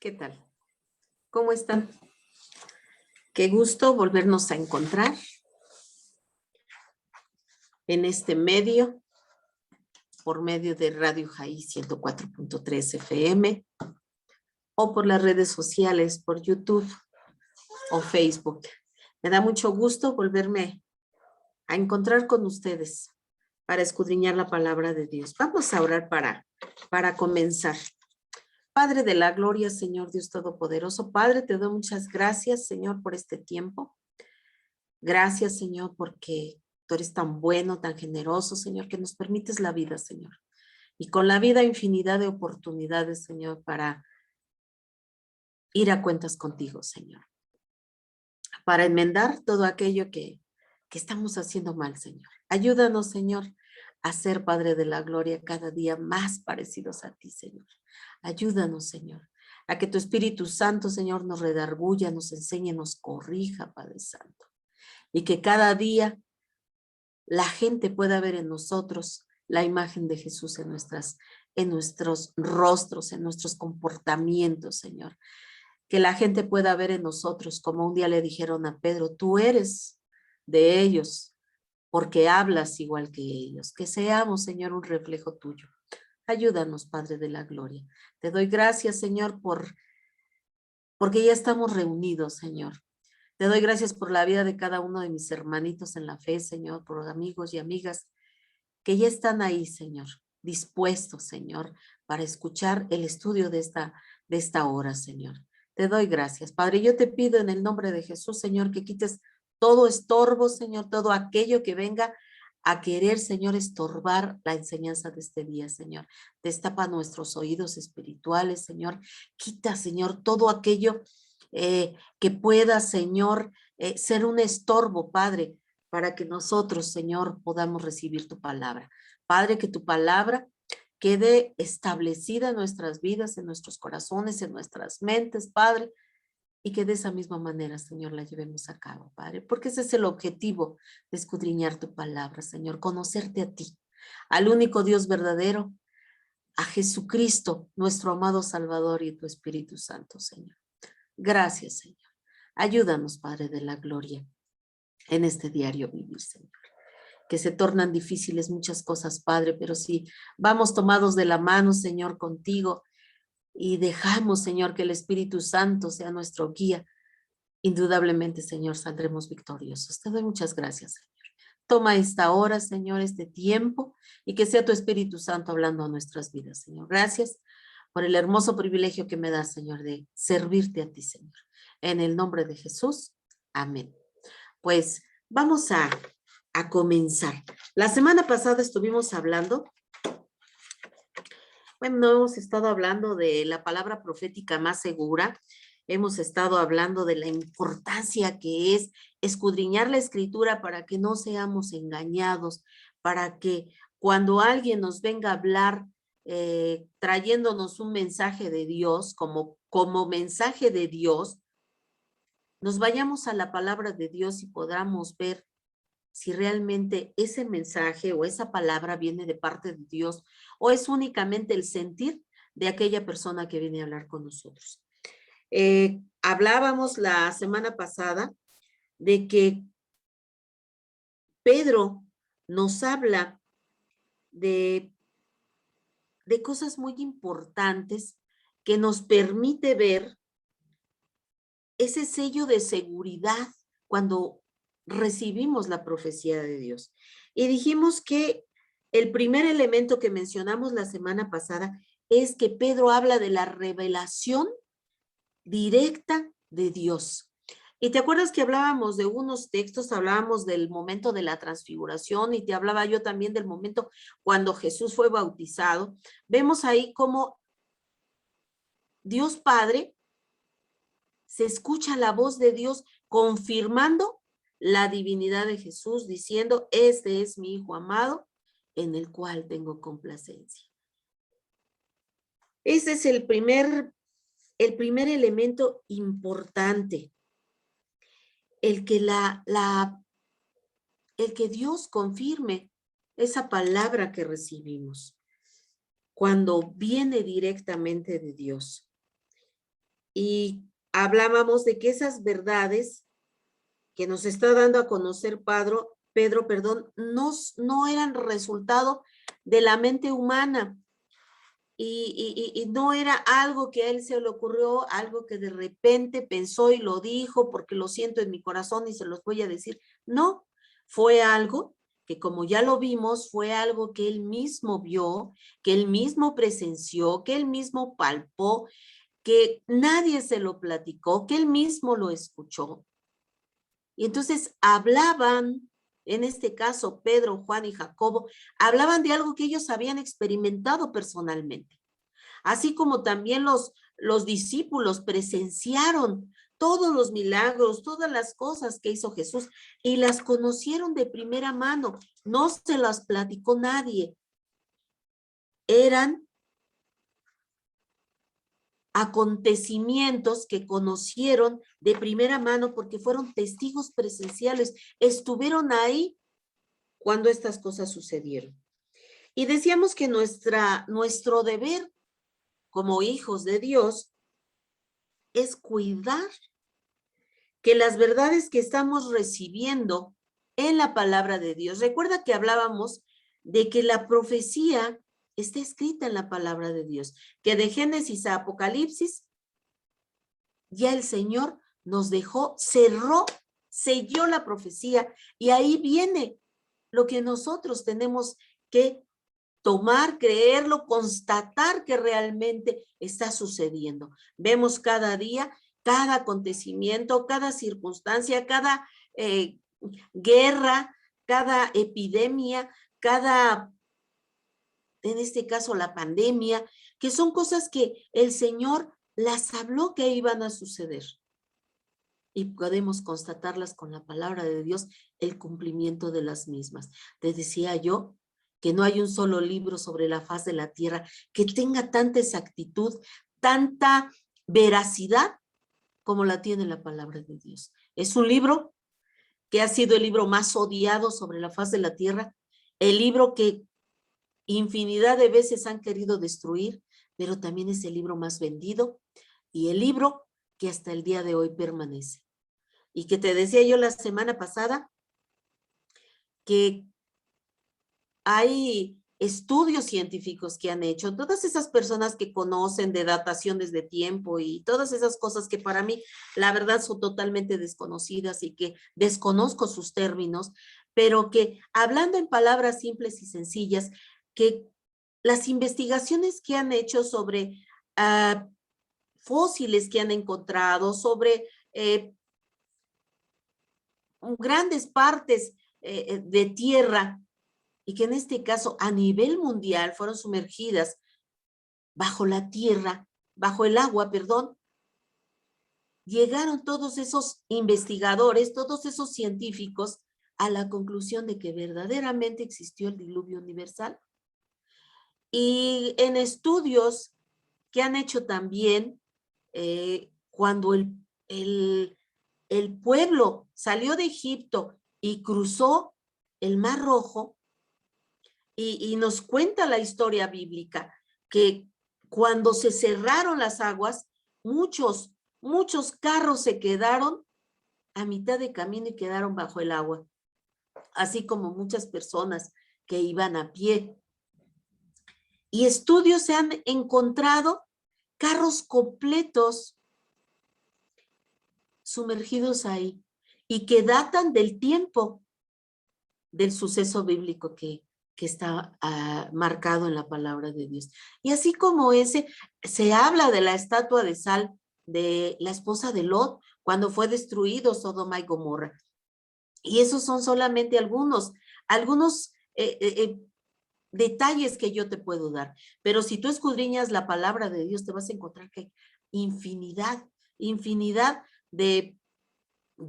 ¿Qué tal? ¿Cómo están? Qué gusto volvernos a encontrar en este medio, por medio de Radio Jaí 104.3 FM o por las redes sociales, por YouTube o Facebook. Me da mucho gusto volverme a encontrar con ustedes para escudriñar la palabra de Dios. Vamos a orar para comenzar. Padre de la gloria, Señor Dios Todopoderoso, Padre, te doy muchas gracias, Señor, por este tiempo. Gracias, Señor, porque tú eres tan bueno, tan generoso, Señor, que nos permites la vida, Señor. Y con la vida infinidad de oportunidades, Señor, para ir a cuentas contigo, Señor. Para enmendar todo aquello que estamos haciendo mal, Señor. Ayúdanos, Señor, a ser, Padre de la gloria, cada día más parecidos a ti, Señor. Ayúdanos, Señor, a que tu Espíritu Santo, Señor, nos redarguya, nos enseñe, nos corrija, Padre Santo. Y que cada día la gente pueda ver en nosotros la imagen de Jesús en nuestros rostros, en nuestros comportamientos, Señor. Que la gente pueda ver en nosotros, como un día le dijeron a Pedro, tú eres de ellos, porque hablas igual que ellos. Que seamos, Señor, un reflejo tuyo. Ayúdanos, Padre de la gloria. Te doy gracias, Señor, porque ya estamos reunidos, Señor. Te doy gracias por la vida de cada uno de mis hermanitos en la fe, Señor, por los amigos y amigas que ya están ahí, Señor, dispuestos, Señor, para escuchar el estudio de esta hora, Señor. Te doy gracias, Padre. Yo te pido en el nombre de Jesús, Señor, que quites todo estorbo, Señor, todo aquello que venga a querer, Señor, estorbar la enseñanza de este día, Señor. Destapa nuestros oídos espirituales, Señor. Quita, Señor, todo aquello que pueda, Señor, ser un estorbo, Padre, para que nosotros, Señor, podamos recibir tu palabra. Padre, que tu palabra quede establecida en nuestras vidas, en nuestros corazones, en nuestras mentes, Padre, y que de esa misma manera, Señor, la llevemos a cabo, Padre, porque ese es el objetivo de escudriñar tu palabra, Señor, conocerte a ti, al único Dios verdadero, a Jesucristo, nuestro amado Salvador, y tu Espíritu Santo, Señor. Gracias, Señor. Ayúdanos, Padre de la gloria, en este diario vivir, Señor. Que se tornan difíciles muchas cosas, Padre, pero si vamos tomados de la mano, Señor, contigo, y dejamos, Señor, que el Espíritu Santo sea nuestro guía, indudablemente, Señor, saldremos victoriosos. Te doy muchas gracias, Señor. Toma esta hora, Señor, este tiempo, y que sea tu Espíritu Santo hablando a nuestras vidas, Señor. Gracias por el hermoso privilegio que me das, Señor, de servirte a ti, Señor. En el nombre de Jesús, amén. Pues vamos a comenzar. La semana pasada estuvimos hablando, bueno, hemos estado hablando de la palabra profética más segura, hemos estado hablando de la importancia que es escudriñar la escritura para que no seamos engañados, para que cuando alguien nos venga a hablar trayéndonos un mensaje de Dios, como mensaje de Dios, nos vayamos a la palabra de Dios y podamos ver si realmente ese mensaje o esa palabra viene de parte de Dios o es únicamente el sentir de aquella persona que viene a hablar con nosotros. Hablábamos la semana pasada de que Pedro nos habla de cosas muy importantes que nos permite ver ese sello de seguridad cuando recibimos la profecía de Dios. Y dijimos que el primer elemento que mencionamos la semana pasada es que Pedro habla de la revelación directa de Dios. Y te acuerdas que hablábamos de unos textos, hablábamos del momento de la transfiguración y te hablaba yo también del momento cuando Jesús fue bautizado. Vemos ahí cómo Dios Padre se escucha la voz de Dios confirmando la divinidad de Jesús, diciendo, este es mi Hijo amado, en el cual tengo complacencia. Ese es el primer elemento importante, el que el que Dios confirme esa palabra que recibimos cuando viene directamente de Dios. y hablábamos de que esas verdades que nos está dando a conocer Pedro, no eran resultado de la mente humana y no era algo que a él se le ocurrió, algo que de repente pensó y lo dijo porque lo siento en mi corazón y se los voy a decir. No, fue algo que como ya lo vimos, fue algo que él mismo vio, que él mismo presenció, que él mismo palpó, que nadie se lo platicó, que él mismo lo escuchó. Y entonces hablaban, en este caso Pedro, Juan y Jacobo, hablaban de algo que ellos habían experimentado personalmente. Así como también los discípulos presenciaron todos los milagros, todas las cosas que hizo Jesús y las conocieron de primera mano. No se las platicó nadie. Eran acontecimientos que conocieron de primera mano porque fueron testigos presenciales, estuvieron ahí cuando estas cosas sucedieron. Y decíamos que nuestro deber como hijos de Dios es cuidar que las verdades que estamos recibiendo en la palabra de Dios, recuerda que hablábamos de que la profecía está escrita en la palabra de Dios, que de Génesis a Apocalipsis ya el Señor nos dejó, selló la profecía y ahí viene lo que nosotros tenemos que tomar, creerlo, constatar que realmente está sucediendo. Vemos cada día, cada acontecimiento, cada circunstancia, cada guerra, cada epidemia, en este caso la pandemia, que son cosas que el Señor las habló que iban a suceder. Y podemos constatarlas con la palabra de Dios, el cumplimiento de las mismas. Te decía yo que no hay un solo libro sobre la faz de la tierra que tenga tanta exactitud, tanta veracidad como la tiene la palabra de Dios. Es un libro que ha sido el libro más odiado sobre la faz de la tierra, el libro que infinidad de veces han querido destruir, pero también es el libro más vendido y el libro que hasta el día de hoy permanece. Y que te decía yo la semana pasada que hay estudios científicos que han hecho, todas esas personas que conocen de dataciones de tiempo y todas esas cosas que para mí la verdad son totalmente desconocidas y que desconozco sus términos, pero que hablando en palabras simples y sencillas, que las investigaciones que han hecho sobre fósiles que han encontrado, sobre grandes partes de tierra y que en este caso a nivel mundial fueron sumergidas bajo la tierra, bajo el agua, perdón, llegaron todos esos investigadores, todos esos científicos a la conclusión de que verdaderamente existió el diluvio universal. Y en estudios que han hecho también, cuando el pueblo salió de Egipto y cruzó el Mar Rojo, y nos cuenta la historia bíblica que cuando se cerraron las aguas, muchos carros se quedaron a mitad de camino y quedaron bajo el agua, así como muchas personas que iban a pie. Y estudios se han encontrado carros completos sumergidos ahí y que datan del tiempo del suceso bíblico que está marcado en la palabra de Dios. Y así como ese, se habla de la estatua de sal de la esposa de Lot cuando fue destruido Sodoma y Gomorra. Y esos son solamente algunos detalles que yo te puedo dar. Pero si tú escudriñas la palabra de Dios, te vas a encontrar que hay infinidad de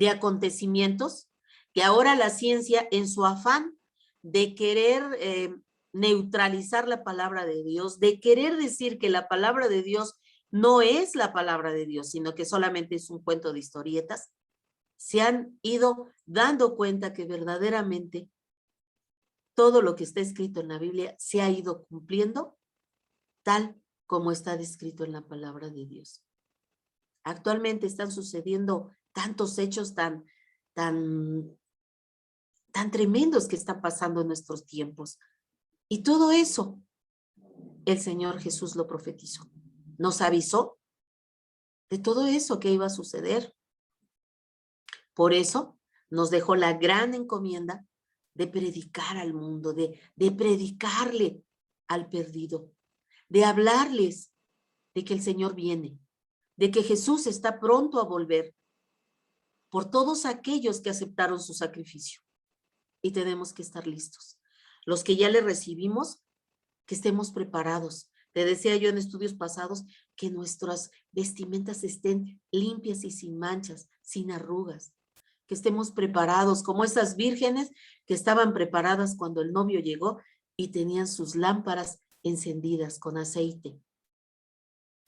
acontecimientos que ahora la ciencia, en su afán de querer neutralizar la palabra de Dios, de querer decir que la palabra de Dios no es la palabra de Dios, sino que solamente es un cuento de historietas, se han ido dando cuenta que verdaderamente todo lo que está escrito en la Biblia se ha ido cumpliendo tal como está descrito en la palabra de Dios. Actualmente están sucediendo tantos hechos tan tremendos que están pasando en nuestros tiempos. Y todo eso, el Señor Jesús lo profetizó. Nos avisó de todo eso que iba a suceder. Por eso nos dejó la gran encomienda de predicar al mundo, de predicarle al perdido, de hablarles de que el Señor viene, de que Jesús está pronto a volver por todos aquellos que aceptaron su sacrificio. Y tenemos que estar listos. Los que ya le recibimos, que estemos preparados. Te decía yo en estudios pasados que nuestras vestimentas estén limpias y sin manchas, sin arrugas. Que estemos preparados como esas vírgenes que estaban preparadas cuando el novio llegó y tenían sus lámparas encendidas con aceite.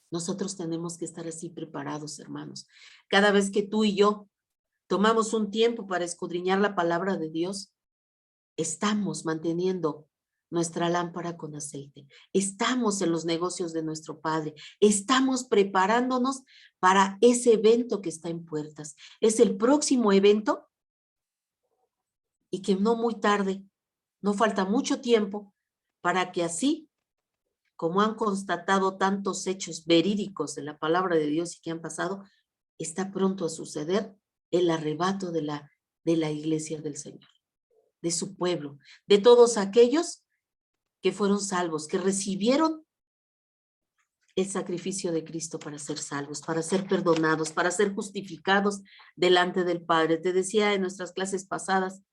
Nosotros tenemos que estar así preparados, hermanos. Cada vez que tú y yo tomamos un tiempo para escudriñar la palabra de Dios, estamos manteniendo nuestra lámpara con aceite. Estamos en los negocios de nuestro Padre. Estamos preparándonos para ese evento que está en puertas. Es el próximo evento y que no muy tarde, no falta mucho tiempo para que así, como han constatado tantos hechos verídicos de la palabra de Dios y que han pasado, está pronto a suceder el arrebato de la iglesia del Señor, de su pueblo, de todos aquellos que fueron salvos, que recibieron el sacrificio de Cristo para ser salvos, para ser perdonados, para ser justificados delante del Padre. Te decía en nuestras clases pasadas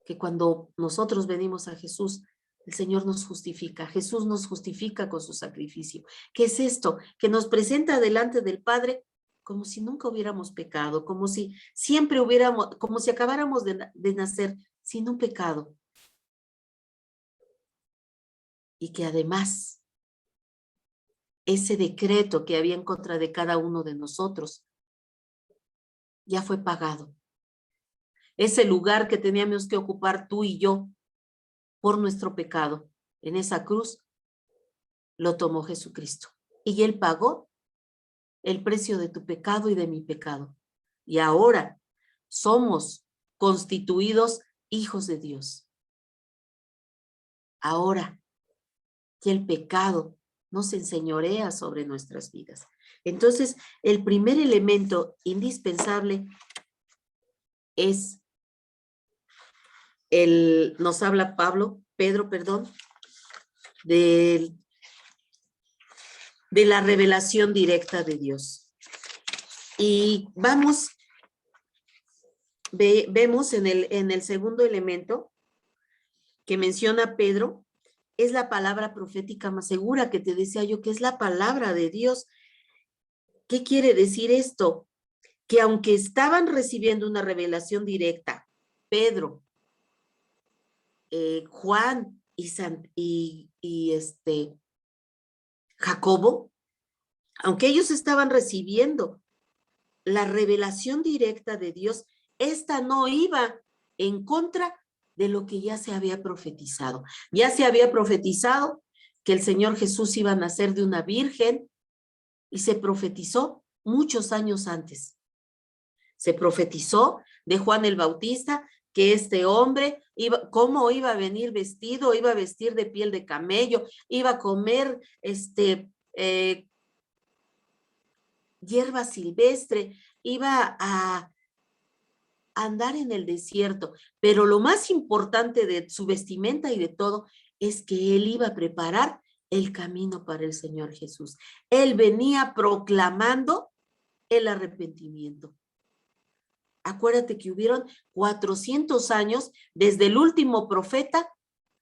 que cuando nosotros venimos a Jesús, el Señor nos justifica, Jesús nos justifica con su sacrificio. ¿Qué es esto? Que nos presenta delante del Padre como si nunca hubiéramos pecado, como si siempre hubiéramos, como si acabáramos de nacer sin un pecado. Y que además ese decreto que había en contra de cada uno de nosotros ya fue pagado. Ese lugar que teníamos que ocupar tú y yo por nuestro pecado en esa cruz, lo tomó Jesucristo. Y Él pagó el precio de tu pecado y de mi pecado. Y ahora somos constituidos hijos de Dios. Ahora que el pecado no se enseñorea sobre nuestras vidas. Entonces, el primer elemento indispensable es nos habla Pedro, de la revelación directa de Dios. Y vemos en el segundo elemento que menciona Pedro, es la palabra profética más segura, que te decía yo que es la palabra de Dios. ¿Qué quiere decir esto? Que aunque estaban recibiendo una revelación directa, Pedro, Juan y Jacobo, aunque ellos estaban recibiendo la revelación directa de Dios, esta no iba en contra de lo que ya se había profetizado. Ya se había profetizado que el Señor Jesús iba a nacer de una virgen y se profetizó muchos años antes. Se profetizó de Juan el Bautista que este hombre cómo iba a venir vestido, iba a vestir de piel de camello, iba a comer hierba silvestre, iba a andar en el desierto, pero lo más importante de su vestimenta y de todo es que él iba a preparar el camino para el Señor Jesús. Él venía proclamando el arrepentimiento. Acuérdate que hubieron 400 años desde el último profeta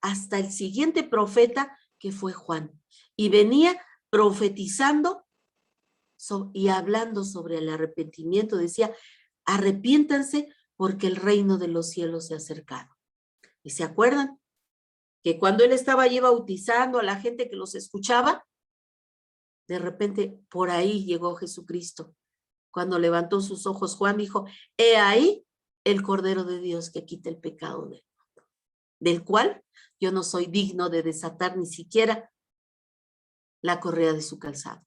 hasta el siguiente profeta que fue Juan. Y venía profetizando y hablando sobre el arrepentimiento. Decía, arrepiéntanse porque el reino de los cielos se ha acercado. ¿Y se acuerdan? Que cuando él estaba allí bautizando a la gente que los escuchaba, de repente por ahí llegó Jesucristo. Cuando levantó sus ojos, Juan dijo, he ahí el Cordero de Dios que quita el pecado del mundo, del cual yo no soy digno de desatar ni siquiera la correa de su calzado.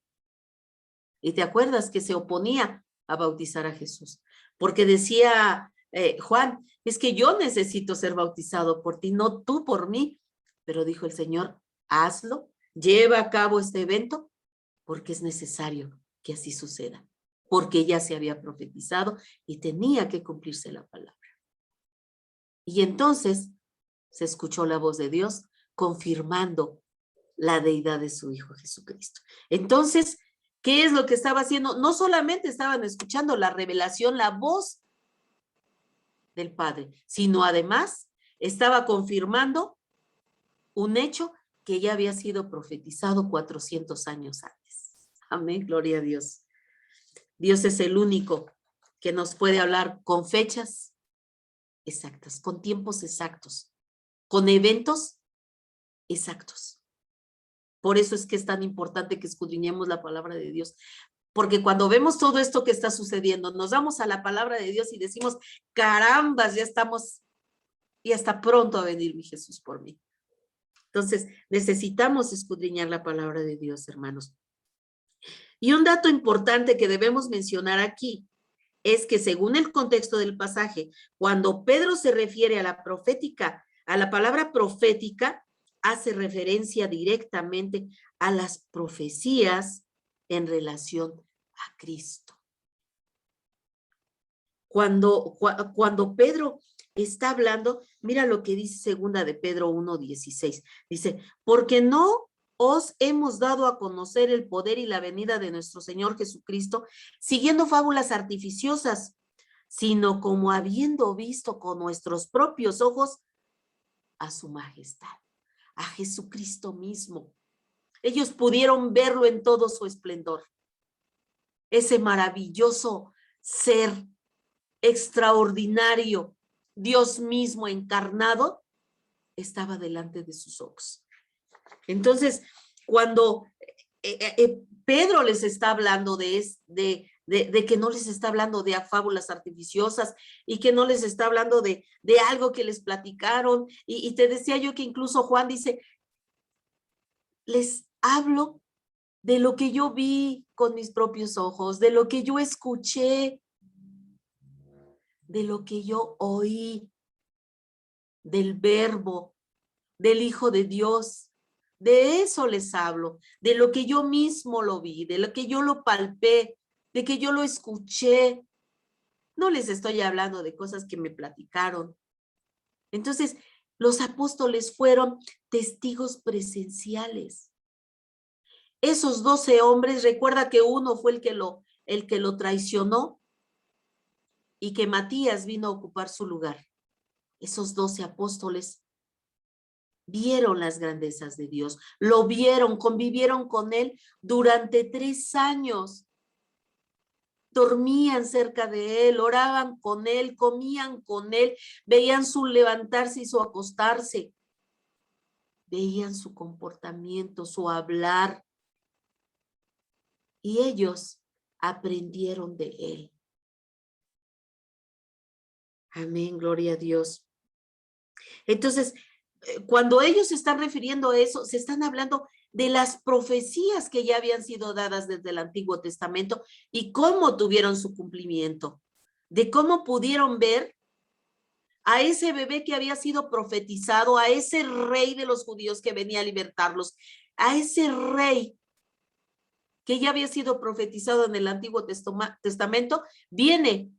Y te acuerdas que se oponía a bautizar a Jesús, porque decía Juan, es que yo necesito ser bautizado por ti, no tú por mí. Pero dijo el Señor, hazlo, lleva a cabo este evento, porque es necesario que así suceda, porque ya se había profetizado y tenía que cumplirse la palabra. Y entonces se escuchó la voz de Dios confirmando la deidad de su Hijo Jesucristo. Entonces, ¿qué es lo que estaba haciendo? No solamente estaban escuchando la revelación, la voz del Padre, sino además estaba confirmando un hecho que ya había sido profetizado 400 años antes. Amén, gloria a Dios. Dios es el único que nos puede hablar con fechas exactas, con tiempos exactos, con eventos exactos. Por eso es que es tan importante que escudriñemos la palabra de Dios. Porque cuando vemos todo esto que está sucediendo, nos vamos a la palabra de Dios y decimos, carambas, ya estamos, y está pronto a venir mi Jesús por mí. Entonces, necesitamos escudriñar la palabra de Dios, hermanos. Y un dato importante que debemos mencionar aquí es que según el contexto del pasaje, cuando Pedro se refiere a la profética, a la palabra profética, hace referencia directamente a las profecías en relación a Cristo. Cuando Pedro está hablando, mira lo que dice segunda de Pedro 1:16. Dice, porque no os hemos dado a conocer el poder y la venida de nuestro Señor Jesucristo, siguiendo fábulas artificiosas, sino como habiendo visto con nuestros propios ojos a su majestad, a Jesucristo mismo. Ellos pudieron verlo en todo su esplendor. Ese maravilloso ser extraordinario, Dios mismo encarnado, estaba delante de sus ojos. Entonces, cuando Pedro les está hablando de que no les está hablando de fábulas artificiosas y que no les está hablando de algo que les platicaron, y te decía yo que incluso Juan dice, les hablo de lo que yo vi con mis propios ojos, de lo que yo escuché, de lo que yo oí, del verbo, del Hijo de Dios. De eso les hablo, de lo que yo mismo lo vi, de lo que yo lo palpé, de que yo lo escuché. No les estoy hablando de cosas que me platicaron. Entonces, los apóstoles fueron testigos presenciales. Esos 12 hombres, recuerda que uno fue el que lo traicionó y que Matías vino a ocupar su lugar. Esos 12 apóstoles vieron las grandezas de Dios, lo vieron, convivieron con él durante 3 años. Dormían cerca de él, oraban con él, comían con él, veían su levantarse y su acostarse, veían su comportamiento, su hablar, y ellos aprendieron de él. Amén, gloria a Dios. Entonces, cuando ellos se están refiriendo a eso, se están hablando de las profecías que ya habían sido dadas desde el Antiguo Testamento y cómo tuvieron su cumplimiento, de cómo pudieron ver a ese bebé que había sido profetizado, a ese rey de los judíos que venía a libertarlos, a ese rey que ya había sido profetizado en el Antiguo Testamento, viene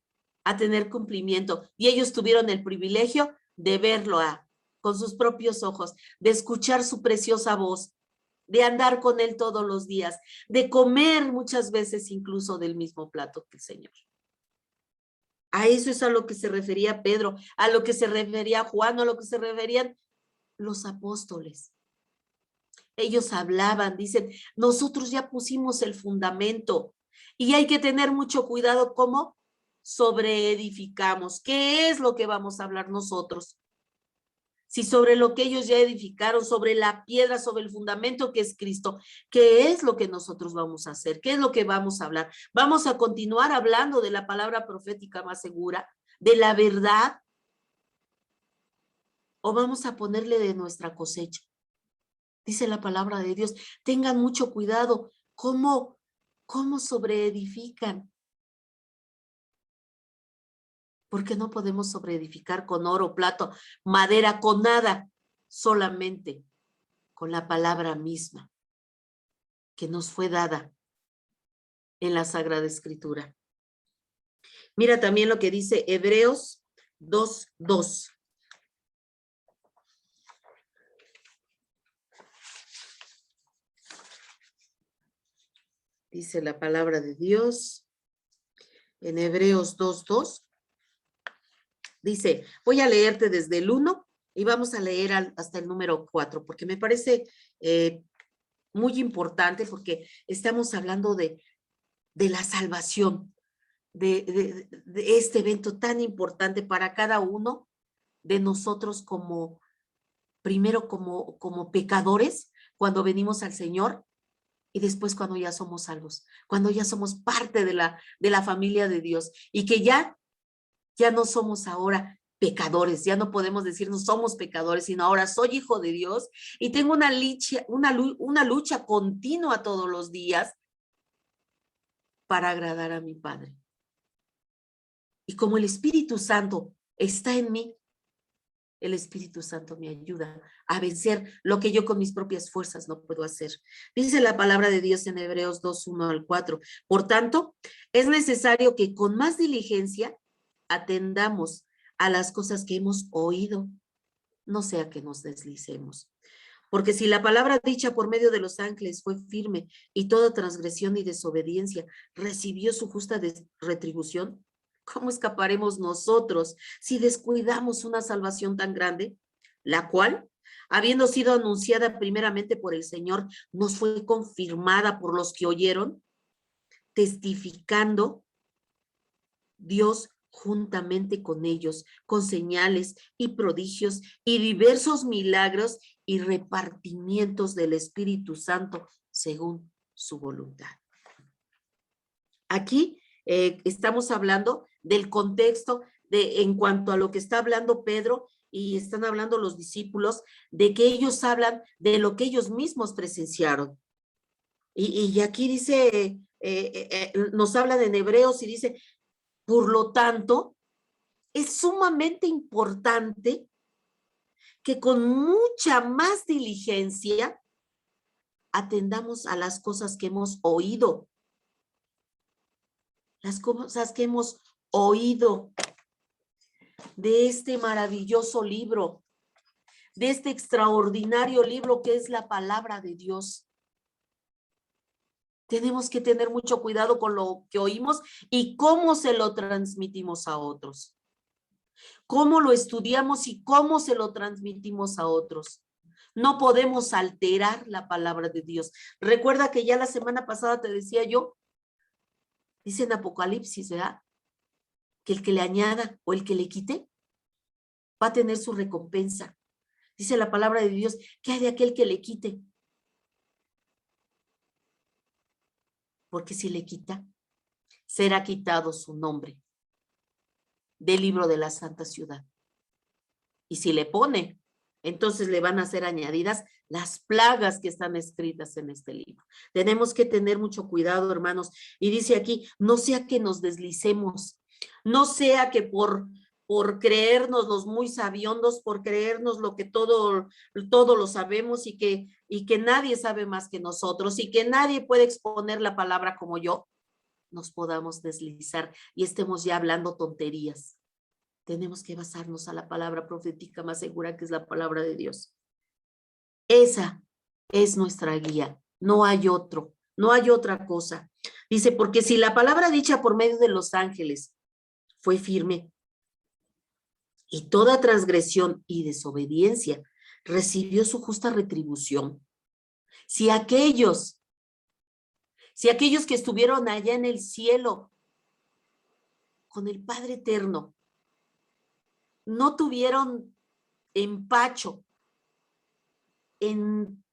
a tener cumplimiento. Y ellos tuvieron el privilegio de verlo con sus propios ojos, de escuchar su preciosa voz, de andar con él todos los días, de comer muchas veces incluso del mismo plato que el Señor. A eso es a lo que se refería Pedro, a lo que se refería Juan, a lo que se referían los apóstoles. Ellos hablaban, dicen, nosotros ya pusimos el fundamento y hay que tener mucho cuidado cómo sobreedificamos. ¿Qué es lo que vamos a hablar nosotros? Si sobre lo que ellos ya edificaron, sobre la piedra, sobre el fundamento que es Cristo, ¿qué es lo que nosotros vamos a hacer? ¿Qué es lo que vamos a hablar? ¿Vamos a continuar hablando de la palabra profética más segura, de la verdad? ¿O vamos a ponerle de nuestra cosecha? Dice la palabra de Dios, tengan mucho cuidado cómo ¿Cómo sobreedifican? Porque no podemos sobreedificar con oro, plato, madera, con nada, solamente con la palabra misma que nos fue dada en la Sagrada Escritura. Mira también lo que dice Hebreos 2:2. Dice la palabra de Dios en Hebreos 2:2. Dice, voy a leerte desde el 1 y vamos a leer hasta el número 4, porque me parece muy importante, porque estamos hablando de la salvación, de este evento tan importante para cada uno de nosotros primero como pecadores, cuando venimos al Señor, y después cuando ya somos salvos, cuando ya somos parte de la familia de Dios, y que ya no somos ahora pecadores, ya no podemos decir no somos pecadores, sino ahora soy hijo de Dios y tengo una lucha continua todos los días para agradar a mi Padre. Y como el Espíritu Santo está en mí, el Espíritu Santo me ayuda a vencer lo que yo con mis propias fuerzas no puedo hacer. Dice la palabra de Dios en Hebreos 2:1-4. Por tanto, es necesario que con más diligencia atendamos a las cosas que hemos oído, no sea que nos deslicemos. Porque si la palabra dicha por medio de los ángeles fue firme y toda transgresión y desobediencia recibió su justa retribución, ¿cómo escaparemos nosotros si descuidamos una salvación tan grande, la cual, habiendo sido anunciada primeramente por el Señor, nos fue confirmada por los que oyeron, testificando Dios juntamente con ellos, con señales y prodigios y diversos milagros y repartimientos del Espíritu Santo según su voluntad? Aquí estamos hablando del contexto en cuanto a lo que está hablando Pedro y están hablando los discípulos, de que ellos hablan de lo que ellos mismos presenciaron. Y aquí dice, nos hablan en Hebreos y dice, por lo tanto, es sumamente importante que con mucha más diligencia atendamos a las cosas que hemos oído. Las cosas que hemos oído de este maravilloso libro, de este extraordinario libro que es la palabra de Dios. Tenemos que tener mucho cuidado con lo que oímos y cómo se lo transmitimos a otros. Cómo lo estudiamos y cómo se lo transmitimos a otros. No podemos alterar la palabra de Dios. Recuerda que ya la semana pasada te decía yo, dice en Apocalipsis, ¿verdad? Que el que le añada o el que le quite va a tener su recompensa. Dice la palabra de Dios, ¿qué hay de aquel que le quite? Porque si le quita, será quitado su nombre del libro de la Santa Ciudad. Y si le pone, entonces le van a ser añadidas las plagas que están escritas en este libro. Tenemos que tener mucho cuidado, hermanos. Y dice aquí, no sea que nos deslicemos, no sea que por creernos los muy sabiondos, por creernos lo que todo lo sabemos y que nadie sabe más que nosotros y que nadie puede exponer la palabra como yo, nos podamos deslizar y estemos ya hablando tonterías. Tenemos que basarnos a la palabra profética más segura, que es la palabra de Dios. Esa es nuestra guía. No hay otro, no hay otra cosa. Dice, porque si la palabra dicha por medio de los ángeles fue firme y toda transgresión y desobediencia recibió su justa retribución, si aquellos que estuvieron allá en el cielo con el Padre Eterno no tuvieron empacho en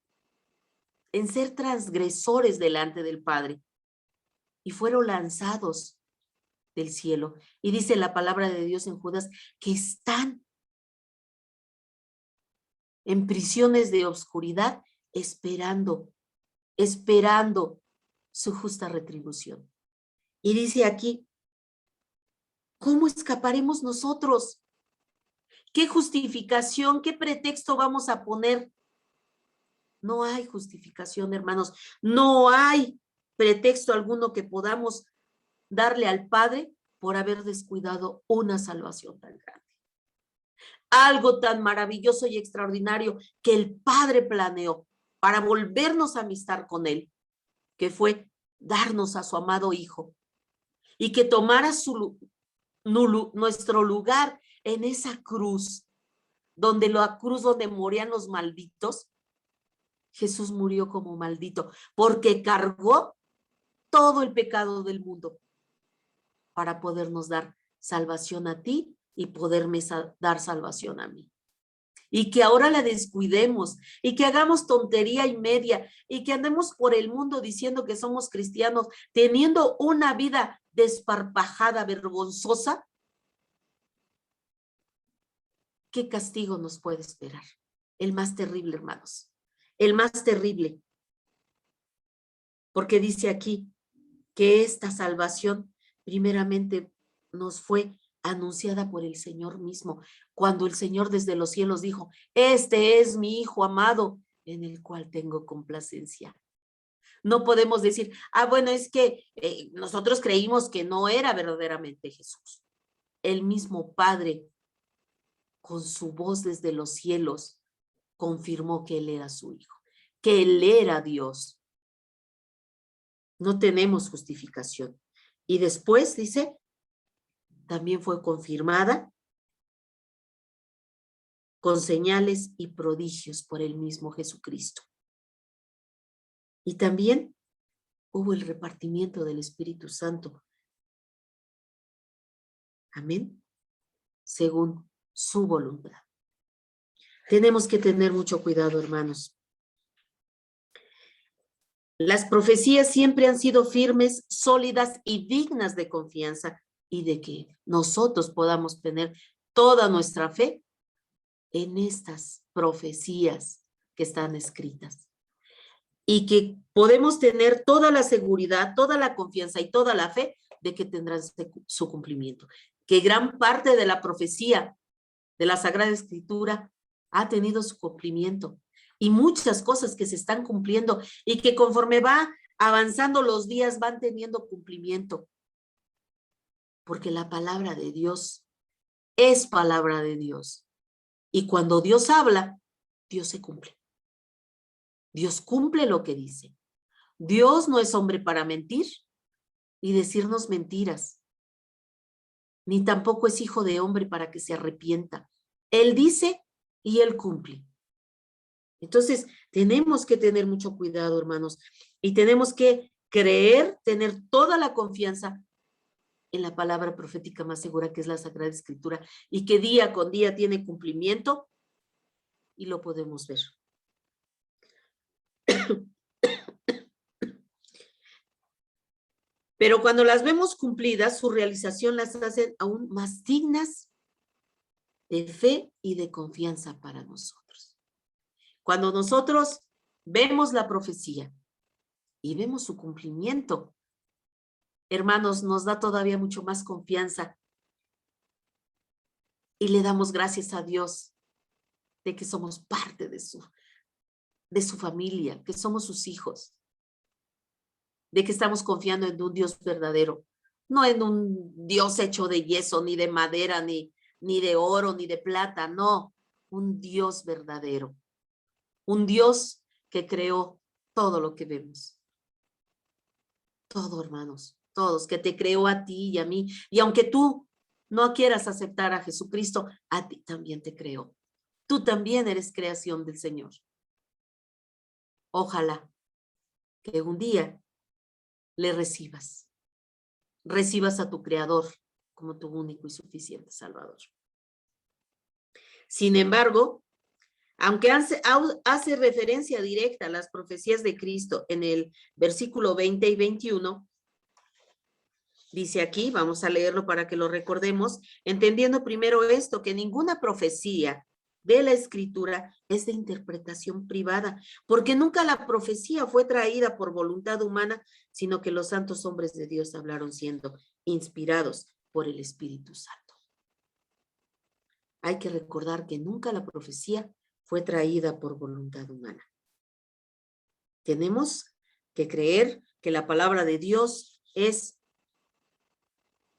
ser transgresores delante del Padre y fueron lanzados del cielo. Y dice la palabra de Dios en Judas que están en prisiones de oscuridad esperando su justa retribución. Y dice aquí, ¿cómo escaparemos nosotros? ¿Qué justificación, qué pretexto vamos a poner? No hay justificación, hermanos. No hay pretexto alguno que podamos darle al Padre por haber descuidado una salvación tan grande. Algo tan maravilloso y extraordinario que el Padre planeó para volvernos a amistar con Él, que fue darnos a su amado Hijo y que tomara nuestro lugar en esa cruz, la cruz donde morían los malditos. Jesús murió como maldito porque cargó todo el pecado del mundo para podernos dar salvación a ti y poderme dar salvación a mí. Y que ahora la descuidemos y que hagamos tontería y media y que andemos por el mundo diciendo que somos cristianos, teniendo una vida desparpajada, vergonzosa. ¿Qué castigo nos puede esperar? El más terrible, hermanos. El más terrible. Porque dice aquí que esta salvación primeramente nos fue anunciada por el Señor mismo, cuando el Señor desde los cielos dijo, este es mi Hijo amado, en el cual tengo complacencia. No podemos decir, bueno, es que nosotros creímos que no era verdaderamente Jesús. El mismo Padre, con su voz desde los cielos, confirmó que Él era su Hijo, que Él era Dios. No tenemos justificación. Y después dice, también fue confirmada con señales y prodigios por el mismo Jesucristo. Y también hubo el repartimiento del Espíritu Santo. Amén. Según su voluntad. Tenemos que tener mucho cuidado, hermanos. Las profecías siempre han sido firmes, sólidas y dignas de confianza y de que nosotros podamos tener toda nuestra fe en estas profecías que están escritas. Y que podemos tener toda la seguridad, toda la confianza y toda la fe de que tendrán su cumplimiento. Que gran parte de la profecía de la Sagrada Escritura ha tenido su cumplimiento. Y muchas cosas que se están cumpliendo y que conforme va avanzando los días van teniendo cumplimiento. Porque la palabra de Dios es palabra de Dios. Y cuando Dios habla, Dios se cumple. Dios cumple lo que dice. Dios no es hombre para mentir y decirnos mentiras. Ni tampoco es hijo de hombre para que se arrepienta. Él dice y Él cumple. Entonces, tenemos que tener mucho cuidado, hermanos, y tenemos que creer, tener toda la confianza en la palabra profética más segura que es la Sagrada Escritura y que día con día tiene cumplimiento y lo podemos ver. Pero cuando las vemos cumplidas, su realización las hace aún más dignas de fe y de confianza para nosotros. Cuando nosotros vemos la profecía y vemos su cumplimiento, hermanos, nos da todavía mucho más confianza y le damos gracias a Dios de que somos parte de su familia, que somos sus hijos, de que estamos confiando en un Dios verdadero, no en un Dios hecho de yeso, ni de madera, ni de oro, ni de plata, no, un Dios verdadero, un Dios que creó todo lo que vemos. Todo, hermanos, todos, que te creó a ti y a mí. Y aunque tú no quieras aceptar a Jesucristo, a ti también te creó. Tú también eres creación del Señor. Ojalá que un día le recibas a tu Creador como tu único y suficiente Salvador. Sin embargo, aunque hace referencia directa a las profecías de Cristo en el versículo 20 y 21, dice aquí, vamos a leerlo para que lo recordemos, entendiendo primero esto, que ninguna profecía de la escritura es de interpretación privada, porque nunca la profecía fue traída por voluntad humana, sino que los santos hombres de Dios hablaron siendo inspirados por el Espíritu Santo. Hay que recordar que nunca la profecía fue traída por voluntad humana. Tenemos que creer que la palabra de Dios es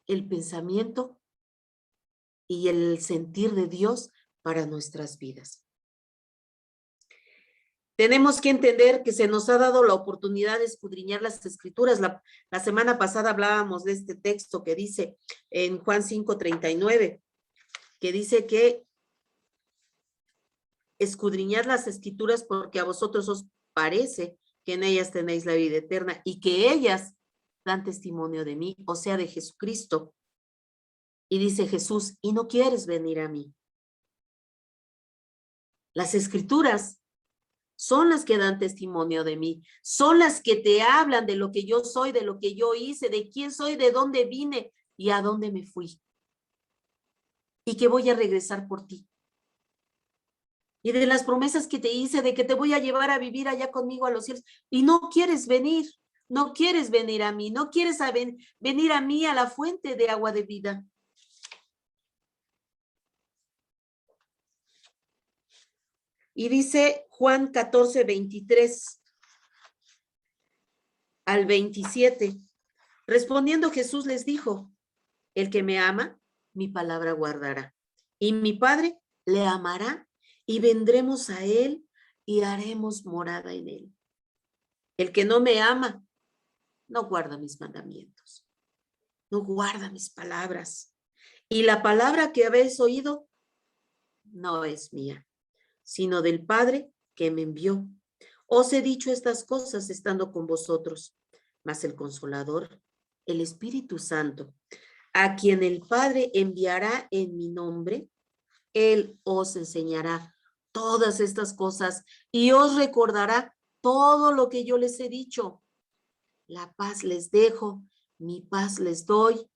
el pensamiento y el sentir de Dios para nuestras vidas. Tenemos que entender que se nos ha dado la oportunidad de escudriñar las Escrituras. La semana pasada hablábamos de este texto que dice en Juan 5:39, que dice que escudriñad las Escrituras porque a vosotros os parece que en ellas tenéis la vida eterna y que ellas dan testimonio de mí, o sea, de Jesucristo. Y dice Jesús, y no quieres venir a mí. Las Escrituras son las que dan testimonio de mí, son las que te hablan de lo que yo soy, de lo que yo hice, de quién soy, de dónde vine y a dónde me fui. Y que voy a regresar por ti. Y de las promesas que te hice, de que te voy a llevar a vivir allá conmigo a los cielos. Y no quieres venir, no quieres venir a mí, no quieres venir a mí a la fuente de agua de vida. Y dice Juan 14:23 al 27. Respondiendo Jesús les dijo, el que me ama, mi palabra guardará. Y mi Padre le amará y vendremos a él y haremos morada en él. El que no me ama, no guarda mis mandamientos, no guarda mis palabras. Y la palabra que habéis oído no es mía, sino del Padre que me envió. Os he dicho estas cosas estando con vosotros, mas el Consolador, el Espíritu Santo, a quien el Padre enviará en mi nombre, Él os enseñará todas estas cosas y os recordará todo lo que yo les he dicho. La paz les dejo, mi paz les doy.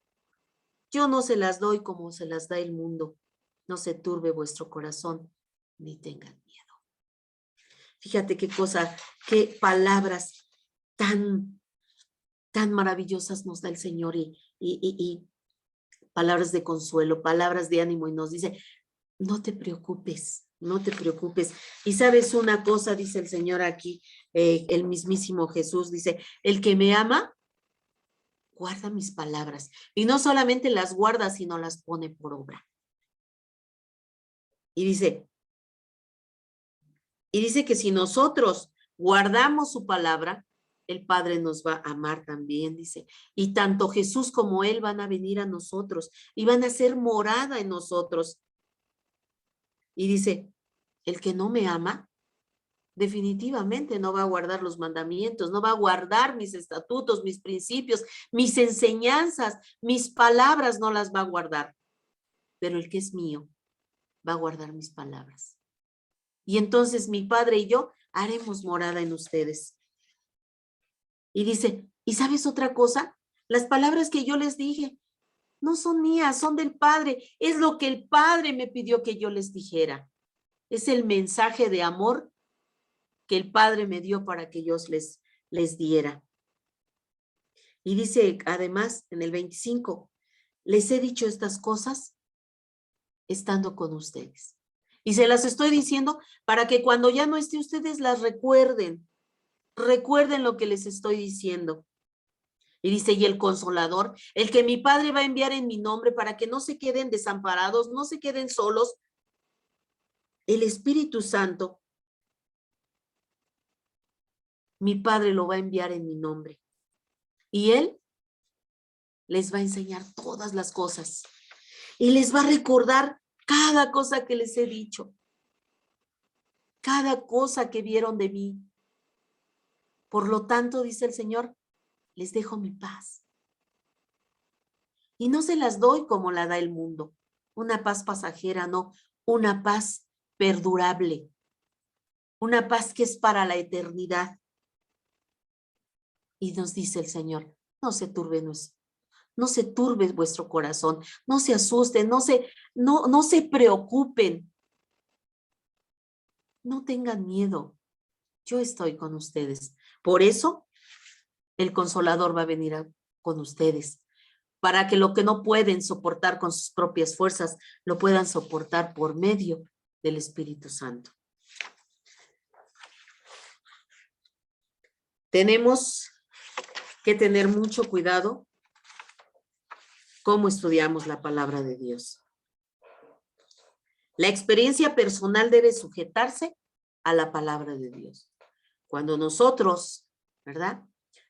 Yo no se las doy como se las da el mundo. No se turbe vuestro corazón, ni tengan miedo. Fíjate qué cosa, qué palabras tan maravillosas nos da el Señor y palabras de consuelo, palabras de ánimo y nos dice, no te preocupes, no te preocupes. Y sabes una cosa, dice el Señor aquí, el mismísimo Jesús dice, el que me ama, guarda mis palabras. Y no solamente las guarda, sino las pone por obra. Y dice que si nosotros guardamos su palabra, el Padre nos va a amar también, dice. Y tanto Jesús como Él van a venir a nosotros y van a ser morada en nosotros. Y dice, el que no me ama, definitivamente no va a guardar los mandamientos, no va a guardar mis estatutos, mis principios, mis enseñanzas, mis palabras no las va a guardar. Pero el que es mío va a guardar mis palabras. Y entonces mi Padre y yo haremos morada en ustedes. Y dice, ¿y sabes otra cosa? Las palabras que yo les dije no son mías, son del Padre. Es lo que el Padre me pidió que yo les dijera. Es el mensaje de amor que el Padre me dio para que yo les diera. Y dice además en el 25, les he dicho estas cosas estando con ustedes. Y se las estoy diciendo para que cuando ya no esté ustedes las recuerden. Recuerden lo que les estoy diciendo. Y dice, y el Consolador, el que mi Padre va a enviar en mi nombre para que no se queden desamparados, no se queden solos, el Espíritu Santo, mi Padre lo va a enviar en mi nombre. Y Él les va a enseñar todas las cosas. Y les va a recordar cada cosa que les he dicho. Cada cosa que vieron de mí. Por lo tanto, dice el Señor, les dejo mi paz. Y no se las doy como la da el mundo. Una paz pasajera, no. Una paz perdurable. Una paz que es para la eternidad. Y nos dice el Señor, no se turbe vuestro corazón, no se asusten, no se preocupen. No tengan miedo. Yo estoy con ustedes. Por eso, el Consolador va a venir con ustedes, para que lo que no pueden soportar con sus propias fuerzas, lo puedan soportar por medio del Espíritu Santo. Tenemos que tener mucho cuidado cómo estudiamos la palabra de Dios. La experiencia personal debe sujetarse a la palabra de Dios. Cuando nosotros, ¿verdad?,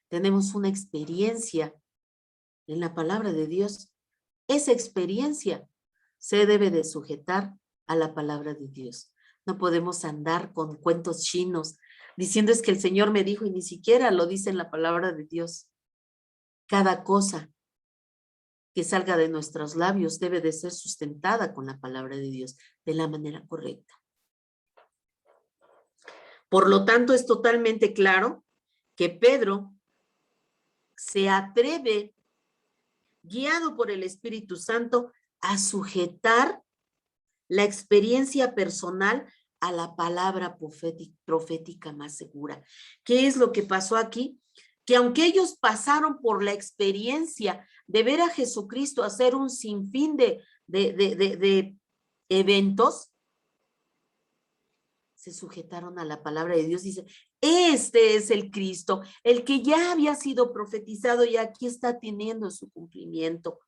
tenemos una experiencia en la palabra de Dios, esa experiencia se debe de sujetar a la palabra de Dios. No podemos andar con cuentos chinos diciendo es que el Señor me dijo y ni siquiera lo dice en la palabra de Dios. Cada cosa que salga de nuestros labios debe de ser sustentada con la palabra de Dios de la manera correcta. Por lo tanto, es totalmente claro que Pedro se atreve, guiado por el Espíritu Santo, a sujetar la experiencia personal a la palabra profética más segura. ¿Qué es lo que pasó aquí? Que aunque ellos pasaron por la experiencia de ver a Jesucristo hacer un sinfín de eventos, se sujetaron a la palabra de Dios. Dice, este es el Cristo, el que ya había sido profetizado y aquí está teniendo su cumplimiento.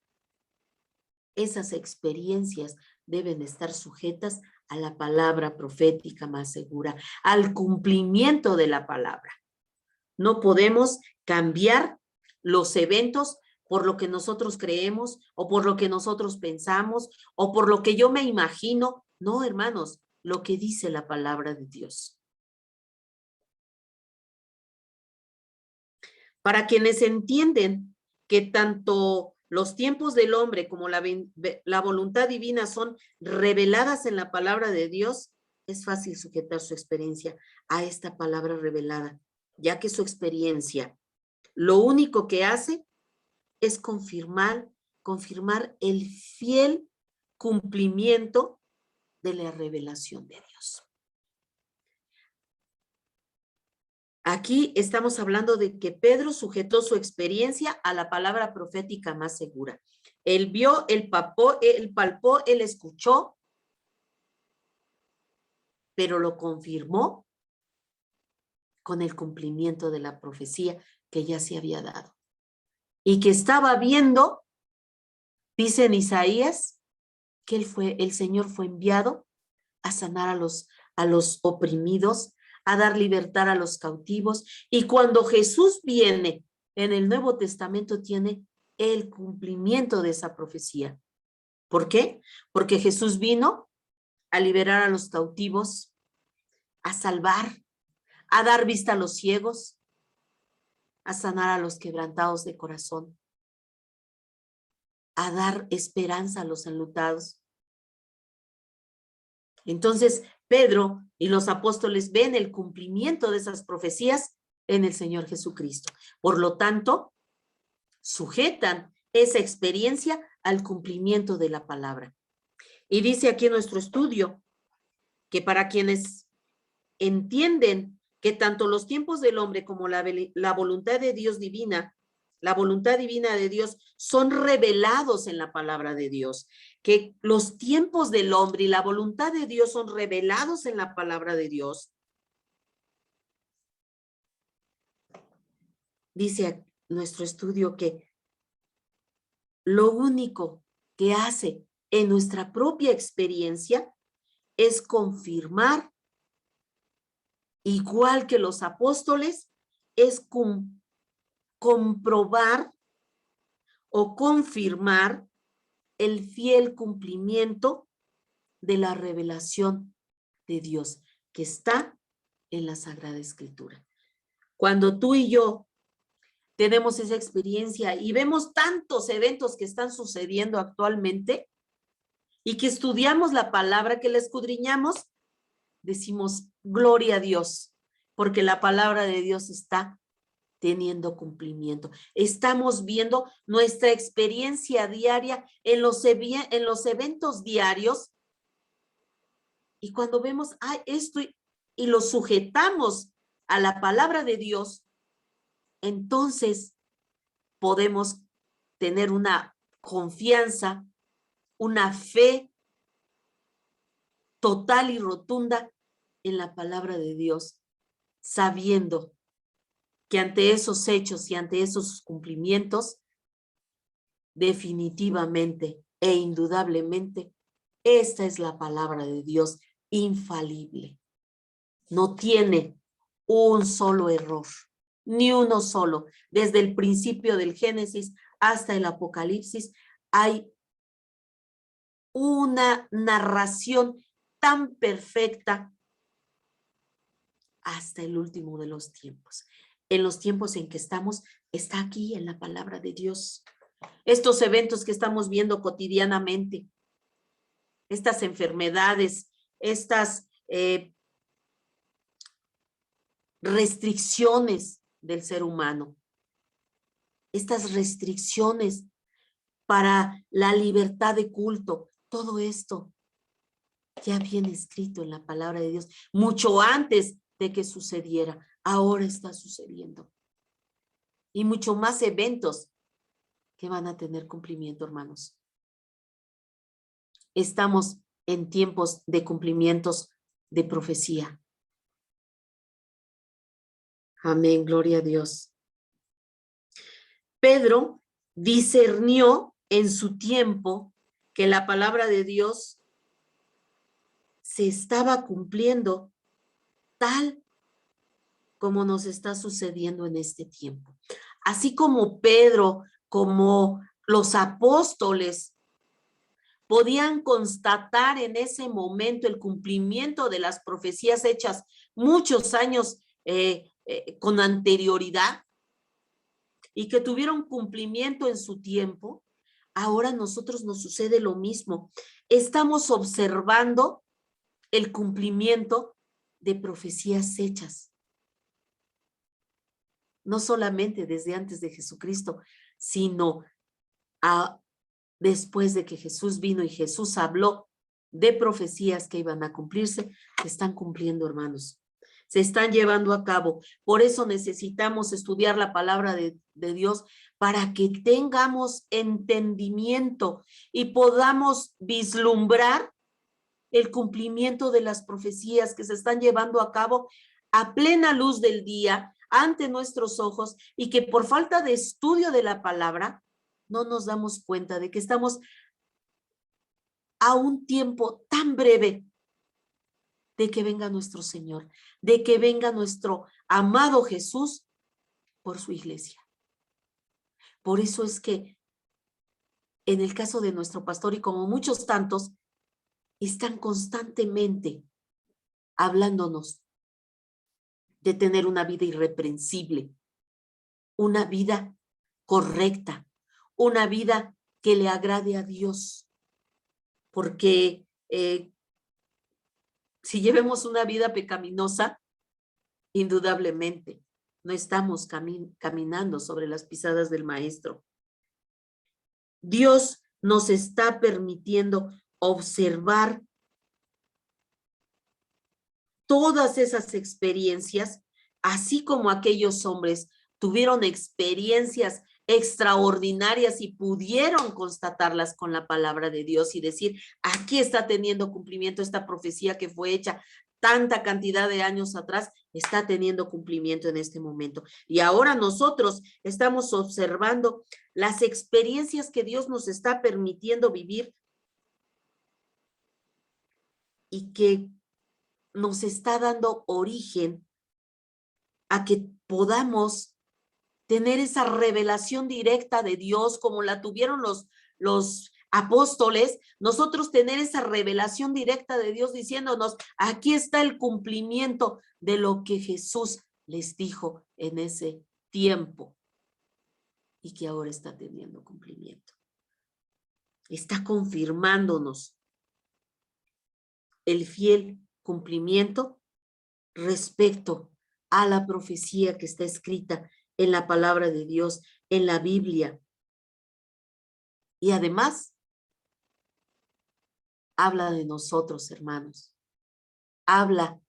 Esas experiencias deben estar sujetas a la palabra profética más segura, al cumplimiento de la palabra. No podemos cambiar los eventos por lo que nosotros creemos o por lo que nosotros pensamos o por lo que yo me imagino. No, hermanos, lo que dice la palabra de Dios. Para quienes entienden que tanto los tiempos del hombre como la voluntad divina son reveladas en la palabra de Dios, es fácil sujetar su experiencia a esta palabra revelada, ya que su experiencia lo único que hace es confirmar el fiel cumplimiento de la revelación de Dios. Aquí estamos hablando de que Pedro sujetó su experiencia a la palabra profética más segura. Él vio, él palpó, él escuchó, pero lo confirmó con el cumplimiento de la profecía que ya se había dado. Y que estaba viendo, dice en Isaías, que el Señor fue enviado a sanar a los oprimidos, a dar libertad a los cautivos. Y cuando Jesús viene en el Nuevo Testamento, tiene el cumplimiento de esa profecía. ¿Por qué? Porque Jesús vino a liberar a los cautivos, a salvar, a dar vista a los ciegos, a sanar a los quebrantados de corazón, a dar esperanza a los enlutados. Entonces, Pedro y los apóstoles ven el cumplimiento de esas profecías en el Señor Jesucristo. Por lo tanto, sujetan esa experiencia al cumplimiento de la palabra. Y dice aquí en nuestro estudio que para quienes entienden que tanto los tiempos del hombre como la voluntad de Dios divina, la voluntad divina de Dios son revelados en la palabra de Dios, que los tiempos del hombre y la voluntad de Dios son revelados en la palabra de Dios. Dice nuestro estudio que lo único que hace en nuestra propia experiencia es confirmar, igual que los apóstoles, es comprobar o confirmar el fiel cumplimiento de la revelación de Dios que está en la Sagrada Escritura. Cuando tú y yo tenemos esa experiencia y vemos tantos eventos que están sucediendo actualmente y que estudiamos la palabra, que la escudriñamos, decimos, gloria a Dios, porque la palabra de Dios está teniendo cumplimiento. Estamos viendo nuestra experiencia diaria en los eventos diarios y cuando vemos esto y lo sujetamos a la palabra de Dios, entonces podemos tener una confianza, una fe total y rotunda en la palabra de Dios, sabiendo que ante esos hechos y ante esos cumplimientos, definitivamente e indudablemente, esta es la palabra de Dios infalible. No tiene un solo error, ni uno solo. Desde el principio del Génesis hasta el Apocalipsis hay una narración tan perfecta hasta el último de los tiempos. En los tiempos en que estamos, está aquí en la palabra de Dios. Estos eventos que estamos viendo cotidianamente, estas enfermedades, estas restricciones del ser humano, estas restricciones para la libertad de culto, todo esto ya viene escrito en la palabra de Dios, mucho antes de que sucediera, ahora está sucediendo. Y mucho más eventos que van a tener cumplimiento, hermanos. Estamos en tiempos de cumplimientos de profecía. Amén, gloria a Dios. Pedro discernió en su tiempo que la palabra de Dios se estaba cumpliendo tal como nos está sucediendo en este tiempo. Así como Pedro, como los apóstoles, podían constatar en ese momento el cumplimiento de las profecías hechas muchos años con anterioridad y que tuvieron cumplimiento en su tiempo, ahora a nosotros nos sucede lo mismo. Estamos observando el cumplimiento de profecías hechas. No solamente desde antes de Jesucristo, sino después de que Jesús vino y Jesús habló de profecías que iban a cumplirse, se están cumpliendo, hermanos. Se están llevando a cabo. Por eso necesitamos estudiar la palabra de Dios para que tengamos entendimiento y podamos vislumbrar el cumplimiento de las profecías que se están llevando a cabo a plena luz del día ante nuestros ojos y que por falta de estudio de la palabra no nos damos cuenta de que estamos a un tiempo tan breve de que venga nuestro Señor, de que venga nuestro amado Jesús por su iglesia. Por eso es que en el caso de nuestro pastor y como muchos tantos, están constantemente hablándonos de tener una vida irreprensible, una vida correcta, una vida que le agrade a Dios. Porque si llevemos una vida pecaminosa, indudablemente no estamos caminando sobre las pisadas del Maestro. Dios nos está permitiendo observar todas esas experiencias, así como aquellos hombres tuvieron experiencias extraordinarias y pudieron constatarlas con la palabra de Dios y decir, aquí está teniendo cumplimiento esta profecía que fue hecha tanta cantidad de años atrás, está teniendo cumplimiento en este momento. Y ahora nosotros estamos observando las experiencias que Dios nos está permitiendo vivir y que nos está dando origen a que podamos tener esa revelación directa de Dios como la tuvieron los apóstoles, nosotros tener esa revelación directa de Dios diciéndonos, aquí está el cumplimiento de lo que Jesús les dijo en ese tiempo y que ahora está teniendo cumplimiento. Está confirmándonos el fiel cumplimiento respecto a la profecía que está escrita en la palabra de Dios, en la Biblia. Y además, habla de nosotros, hermanos. Habla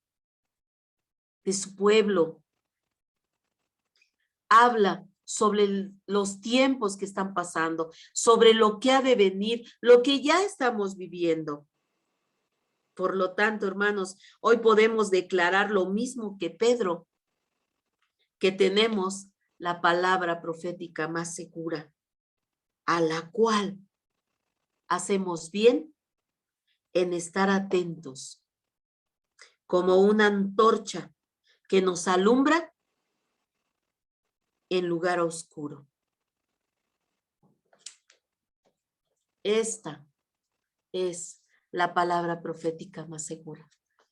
de su pueblo. Habla sobre los tiempos que están pasando, sobre lo que ha de venir, lo que ya estamos viviendo. Por lo tanto, hermanos, hoy podemos declarar lo mismo que Pedro, que tenemos la palabra profética más segura, a la cual hacemos bien en estar atentos, como una antorcha que nos alumbra en lugar oscuro. Esta es la palabra profética más segura,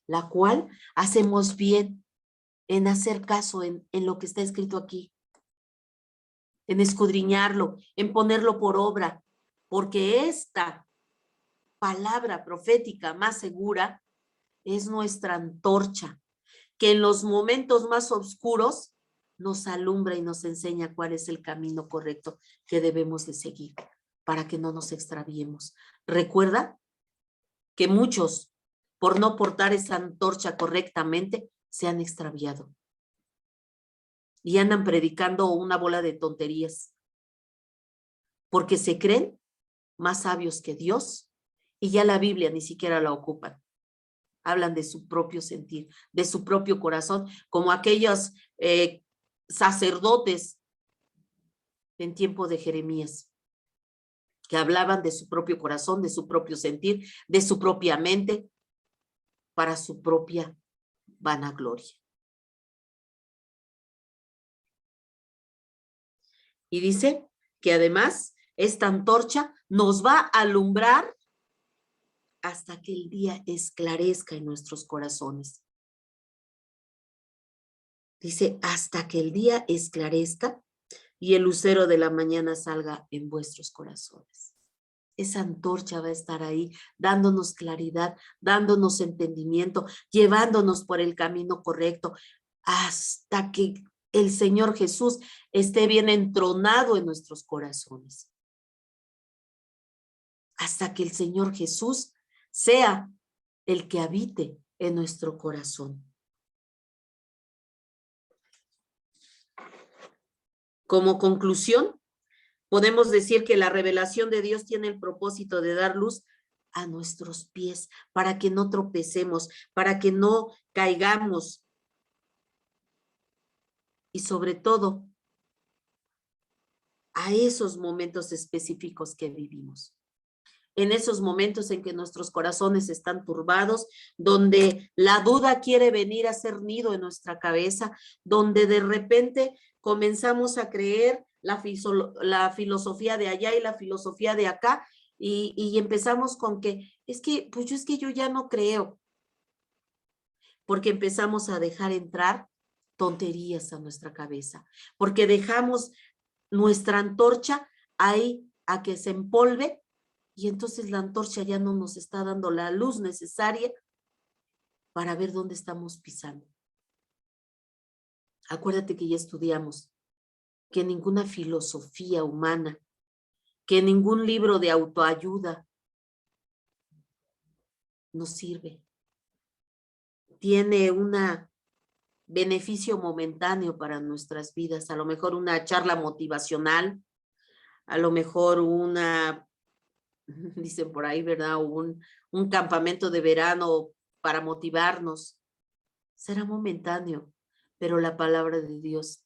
la cual hacemos bien en hacer caso en lo que está escrito aquí, en escudriñarlo, en ponerlo por obra, porque esta palabra profética más segura es nuestra antorcha, que en los momentos más oscuros nos alumbra y nos enseña cuál es el camino correcto que debemos de seguir para que no nos extraviemos. Recuerda que muchos, por no portar esa antorcha correctamente, se han extraviado y andan predicando una bola de tonterías porque se creen más sabios que Dios y ya la Biblia ni siquiera la ocupan. Hablan de su propio sentir, de su propio corazón, como aquellos sacerdotes en tiempo de Jeremías, que hablaban de su propio corazón, de su propio sentir, de su propia mente, para su propia vanagloria. Y dice que además esta antorcha nos va a alumbrar hasta que el día esclarezca en nuestros corazones. Dice, hasta que el día esclarezca y el lucero de la mañana salga en vuestros corazones. Esa antorcha va a estar ahí, dándonos claridad, dándonos entendimiento, llevándonos por el camino correcto, hasta que el Señor Jesús esté bien entronado en nuestros corazones. Hasta que el Señor Jesús sea el que habite en nuestro corazón. Como conclusión, podemos decir que la revelación de Dios tiene el propósito de dar luz a nuestros pies para que no tropecemos, para que no caigamos y sobre todo a esos momentos específicos que vivimos. En esos momentos en que nuestros corazones están turbados, donde la duda quiere venir a hacer nido en nuestra cabeza, donde de repente comenzamos a creer la filosofía de allá y la filosofía de acá, y empezamos con que, pues es que yo ya no creo, porque empezamos a dejar entrar tonterías a nuestra cabeza, porque dejamos nuestra antorcha ahí a que se empolve, y entonces la antorcha ya no nos está dando la luz necesaria para ver dónde estamos pisando. Acuérdate que ya estudiamos que ninguna filosofía humana, que ningún libro de autoayuda nos sirve. Tiene un beneficio momentáneo para nuestras vidas, a lo mejor una charla motivacional, a lo mejor dicen por ahí, ¿verdad? Un campamento de verano para motivarnos. Será momentáneo, pero la palabra de Dios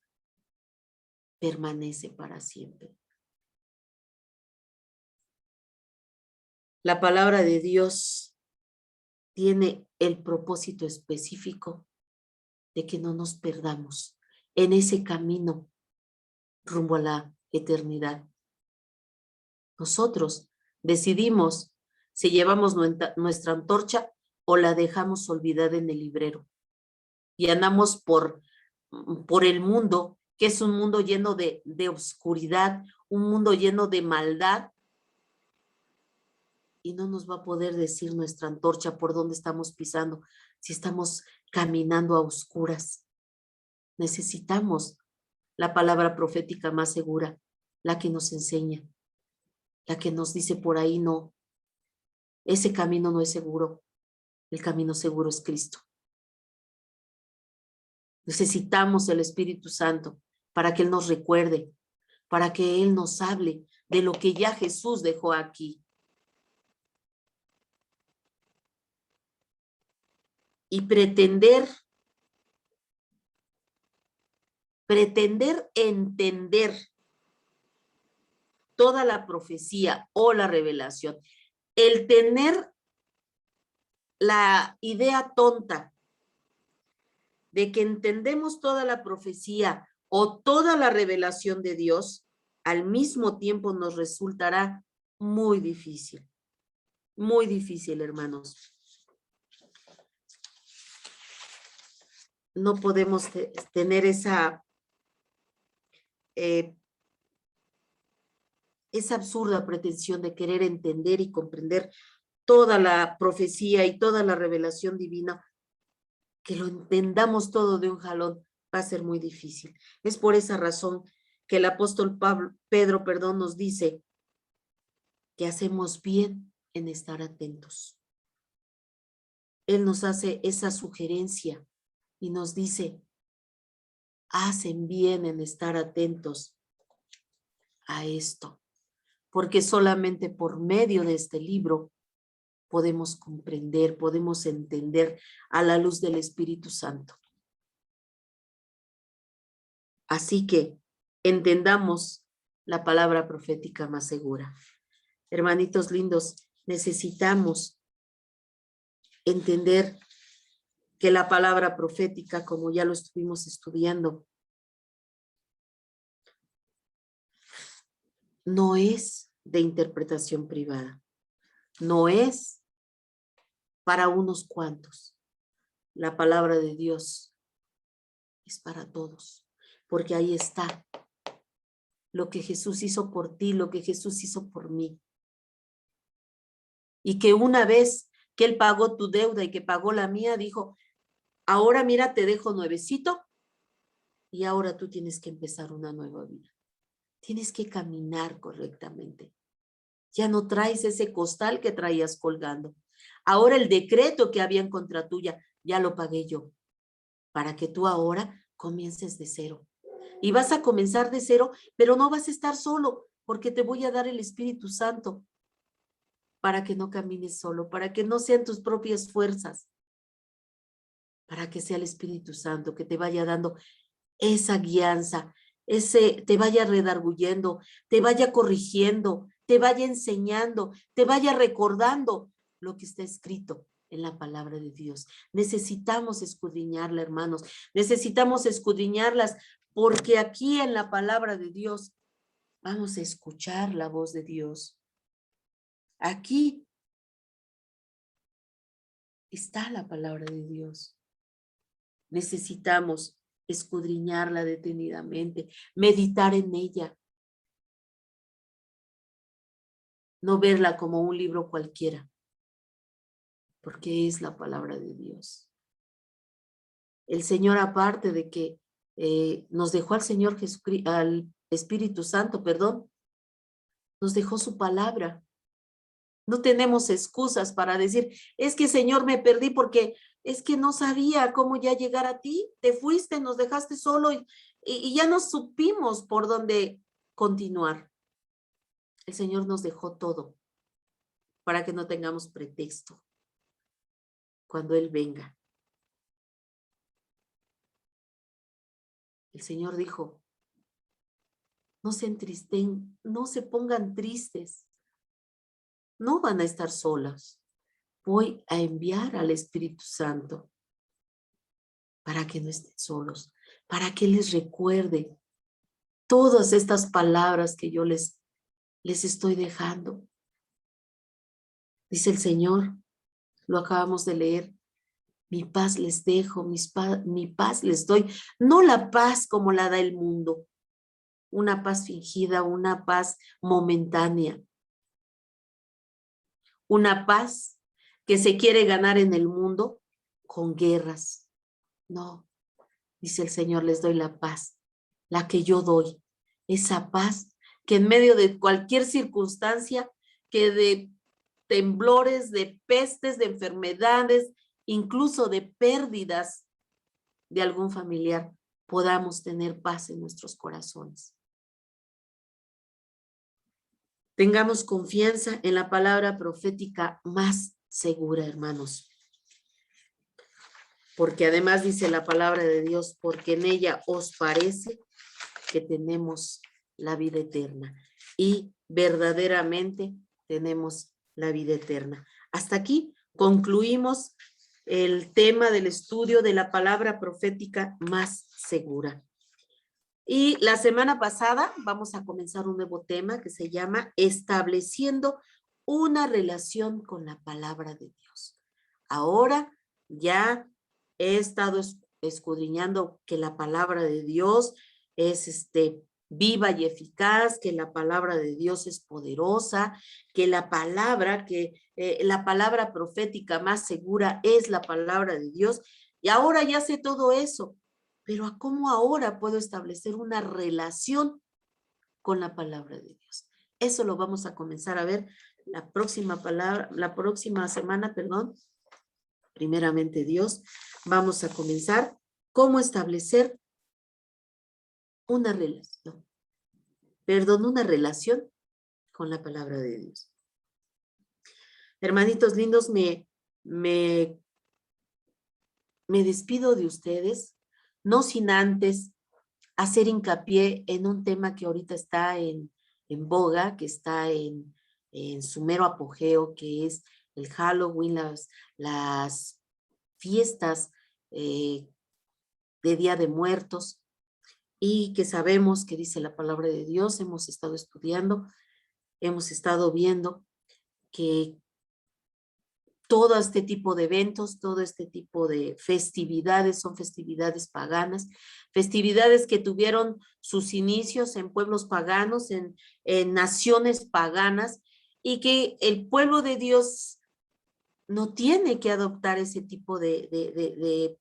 permanece para siempre. La palabra de Dios tiene el propósito específico de que no nos perdamos en ese camino rumbo a la eternidad. Nosotros decidimos si llevamos nuestra antorcha o la dejamos olvidada en el librero y andamos por el mundo, que es un mundo lleno de oscuridad, un mundo lleno de maldad, y no nos va a poder decir nuestra antorcha por dónde estamos pisando si estamos caminando a oscuras. Necesitamos la palabra profética más segura, la que nos enseña, la que nos dice por ahí no, ese camino no es seguro, el camino seguro es Cristo. Necesitamos el Espíritu Santo para que Él nos recuerde, para que Él nos hable de lo que ya Jesús dejó aquí. Y pretender entender toda la profecía o la revelación, el tener la idea tonta de que entendemos toda la profecía o toda la revelación de Dios, al mismo tiempo nos resultará muy difícil, hermanos. No podemos tener esa absurda pretensión de querer entender y comprender toda la profecía y toda la revelación divina, que lo entendamos todo de un jalón, va a ser muy difícil. Es por esa razón que el apóstol Pedro, nos dice que hacemos bien en estar atentos. Él nos hace esa sugerencia y nos dice, hacen bien en estar atentos a esto, porque solamente por medio de este libro podemos comprender, podemos entender a la luz del Espíritu Santo. Así que entendamos la palabra profética más segura. Hermanitos lindos, necesitamos entender que la palabra profética, como ya lo estuvimos estudiando, no es de interpretación privada, no es para unos cuantos. La palabra de Dios es para todos, porque ahí está lo que Jesús hizo por ti, lo que Jesús hizo por mí. Y que una vez que Él pagó tu deuda y que pagó la mía, dijo, ahora mira, te dejo nuevecito y ahora tú tienes que empezar una nueva vida. Tienes que caminar correctamente. Ya no traes ese costal que traías colgando. Ahora el decreto que había en contra tuya, ya lo pagué yo, para que tú ahora comiences de cero. Y vas a comenzar de cero, pero no vas a estar solo, porque te voy a dar el Espíritu Santo para que no camines solo, para que no sean tus propias fuerzas, para que sea el Espíritu Santo que te vaya dando esa guianza, te vaya redarguyendo, te vaya corrigiendo, te vaya enseñando, te vaya recordando lo que está escrito en la palabra de Dios. Necesitamos escudriñarla, hermanos. Necesitamos escudriñarlas porque aquí en la palabra de Dios vamos a escuchar la voz de Dios. Aquí está la palabra de Dios. Necesitamos escudriñarla detenidamente, meditar en ella. No verla como un libro cualquiera, porque es la palabra de Dios. El Señor, aparte de que nos dejó al Señor Jesucristo, al Espíritu Santo, nos dejó su palabra. No tenemos excusas para decir, es que Señor me perdí porque es que no sabía cómo ya llegar a ti. Te fuiste, nos dejaste solo y ya no supimos por dónde continuar. El Señor nos dejó todo para que no tengamos pretexto cuando Él venga. El Señor dijo, no se entristen, no se pongan tristes. No van a estar solas. Voy a enviar al Espíritu Santo para que no estén solos, para que les recuerde todas estas palabras que yo les estoy dejando. Dice el Señor, lo acabamos de leer, mi paz les dejo, mi paz les doy, no la paz como la da el mundo, una paz fingida, una paz momentánea, una paz que se quiere ganar en el mundo con guerras. No, dice el Señor, les doy la paz, la que yo doy, esa paz que en medio de cualquier circunstancia, que de temblores, de pestes, de enfermedades, incluso de pérdidas, de algún familiar, podamos tener paz en nuestros corazones. Tengamos confianza en la palabra profética más segura, hermanos. Porque además dice la palabra de Dios, porque en ella os parece que tenemos la vida eterna. Y verdaderamente tenemos la vida eterna. Hasta aquí concluimos el tema del estudio de la palabra profética más segura. Y la semana pasada vamos a comenzar un nuevo tema que se llama estableciendo una relación con la palabra de Dios. Ahora ya he estado escudriñando que la palabra de Dios es viva y eficaz, que la palabra de Dios es poderosa, que la palabra profética más segura es la palabra de Dios. Y ahora ya sé todo eso. Pero ¿a cómo ahora puedo establecer una relación con la palabra de Dios? Eso lo vamos a comenzar a ver la próxima semana, primeramente Dios, vamos a comenzar cómo establecer una relación con la palabra de Dios. Hermanitos lindos, me despido de ustedes, no sin antes hacer hincapié en un tema que ahorita está en boga, que está en su mero apogeo, que es el Halloween, las fiestas de Día de Muertos, y que sabemos que dice la palabra de Dios, hemos estado estudiando, hemos estado viendo que todo este tipo de eventos, todo este tipo de festividades son festividades paganas, festividades que tuvieron sus inicios en pueblos paganos, en naciones paganas, y que el pueblo de Dios no tiene que adoptar ese tipo de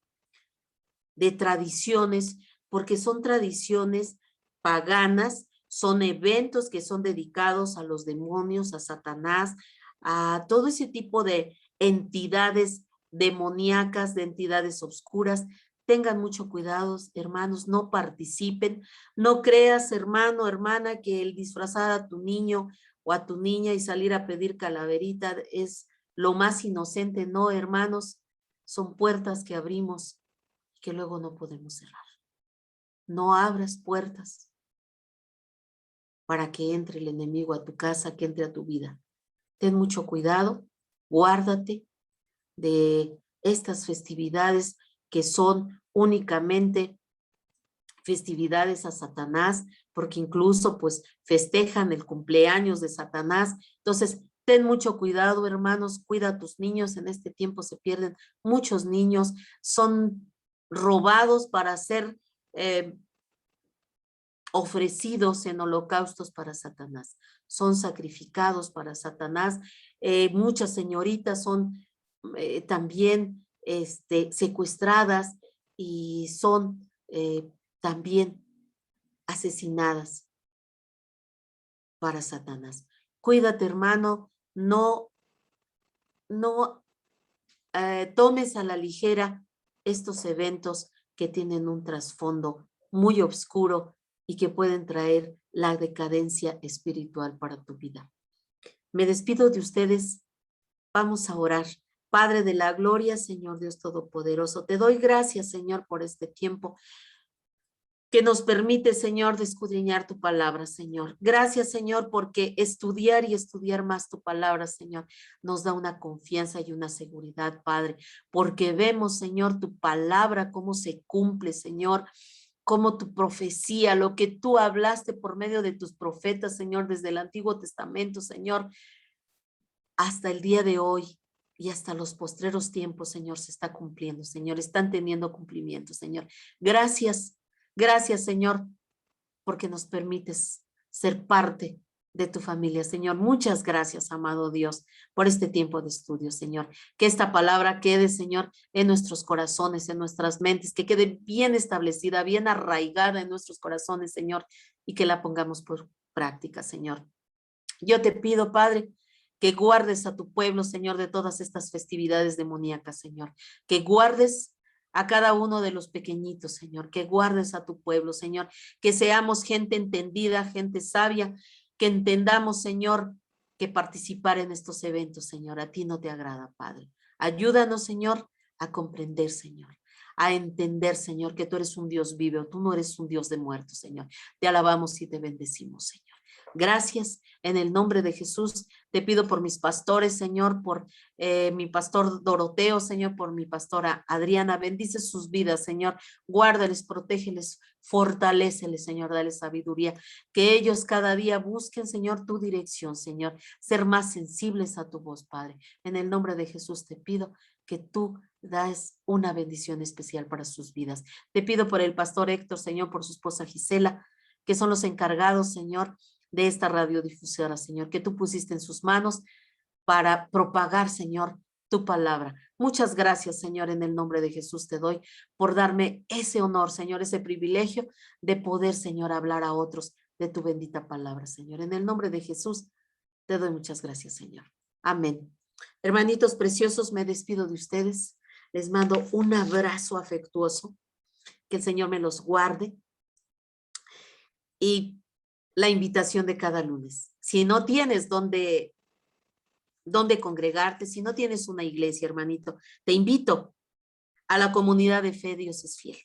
tradiciones, porque son tradiciones paganas, son eventos que son dedicados a los demonios, a Satanás, a todo ese tipo de entidades demoníacas, de entidades oscuras. Tengan mucho cuidado, hermanos, no participen. No creas, hermano, hermana, que el disfrazar a tu niño o a tu niña y salir a pedir calaverita es lo más inocente. No, hermanos, son puertas que abrimos que luego no podemos cerrar. No abras puertas para que entre el enemigo a tu casa, que entre a tu vida. Ten mucho cuidado, guárdate de estas festividades que son únicamente festividades a Satanás, porque incluso pues festejan el cumpleaños de Satanás. Entonces, ten mucho cuidado, hermanos, cuida a tus niños. En este tiempo se pierden muchos niños, son robados para ser ofrecidos en holocaustos para Satanás, son sacrificados para Satanás. Muchas señoritas son también secuestradas y son también asesinadas para Satanás. Cuídate, hermano, no tomes a la ligera estos eventos que tienen un trasfondo muy oscuro y que pueden traer la decadencia espiritual para tu vida. Me despido de ustedes. Vamos a orar. Padre de la gloria, Señor Dios Todopoderoso, te doy gracias, Señor, por este tiempo que nos permite, Señor, de escudriñar tu palabra, Señor. Gracias, Señor, porque estudiar y estudiar más tu palabra, Señor, nos da una confianza y una seguridad, Padre, porque vemos, Señor, tu palabra, cómo se cumple, Señor, cómo tu profecía, lo que tú hablaste por medio de tus profetas, Señor, desde el Antiguo Testamento, Señor, hasta el día de hoy y hasta los postreros tiempos, Señor, se está cumpliendo, Señor, están teniendo cumplimiento, Señor. Gracias. Gracias, Señor, porque nos permites ser parte de tu familia, Señor. Muchas gracias, amado Dios, por este tiempo de estudio, Señor. Que esta palabra quede, Señor, en nuestros corazones, en nuestras mentes, que quede bien establecida, bien arraigada en nuestros corazones, Señor, y que la pongamos por práctica, Señor. Yo te pido, Padre, que guardes a tu pueblo, Señor, de todas estas festividades demoníacas, Señor. Que guardes a cada uno de los pequeñitos, Señor, que guardes a tu pueblo, Señor, que seamos gente entendida, gente sabia, que entendamos, Señor, que participar en estos eventos, Señor, a ti no te agrada, Padre. Ayúdanos, Señor, a comprender, Señor, a entender, Señor, que tú eres un Dios vivo, tú no eres un Dios de muertos, Señor. Te alabamos y te bendecimos, Señor. Gracias en el nombre de Jesús. Te pido por mis pastores, Señor, por mi pastor Doroteo, Señor, por mi pastora Adriana. Bendice sus vidas, Señor. Guárdales, protégeles, fortaléceles, Señor, dale sabiduría. Que ellos cada día busquen, Señor, tu dirección, Señor. Ser más sensibles a tu voz, Padre. En el nombre de Jesús te pido que tú das una bendición especial para sus vidas. Te pido por el pastor Héctor, Señor, por su esposa Gisela, que son los encargados, Señor, de esta radiodifusora, Señor, que tú pusiste en sus manos para propagar, Señor, tu palabra. Muchas gracias, Señor, en el nombre de Jesús te doy por darme ese honor, Señor, ese privilegio de poder, Señor, hablar a otros de tu bendita palabra, Señor. En el nombre de Jesús te doy muchas gracias, Señor. Amén. Hermanitos preciosos, me despido de ustedes. Les mando un abrazo afectuoso. Que el Señor me los guarde. Y la invitación de cada lunes. Si no tienes dónde congregarte, si no tienes una iglesia, hermanito, te invito a la comunidad de fe Dios es fiel.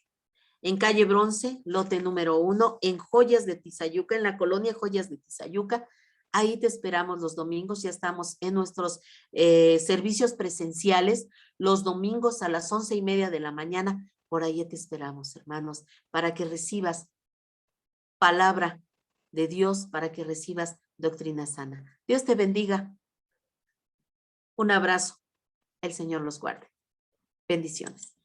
En calle Bronce, lote número 1, en Joyas de Tizayuca, en la colonia Joyas de Tizayuca. Ahí te esperamos los domingos. Ya estamos en nuestros servicios presenciales los domingos a las 11:30 de la mañana. Por ahí te esperamos, hermanos, para que recibas palabra de Dios, para que recibas doctrina sana. Dios te bendiga. Un abrazo. El Señor los guarde. Bendiciones.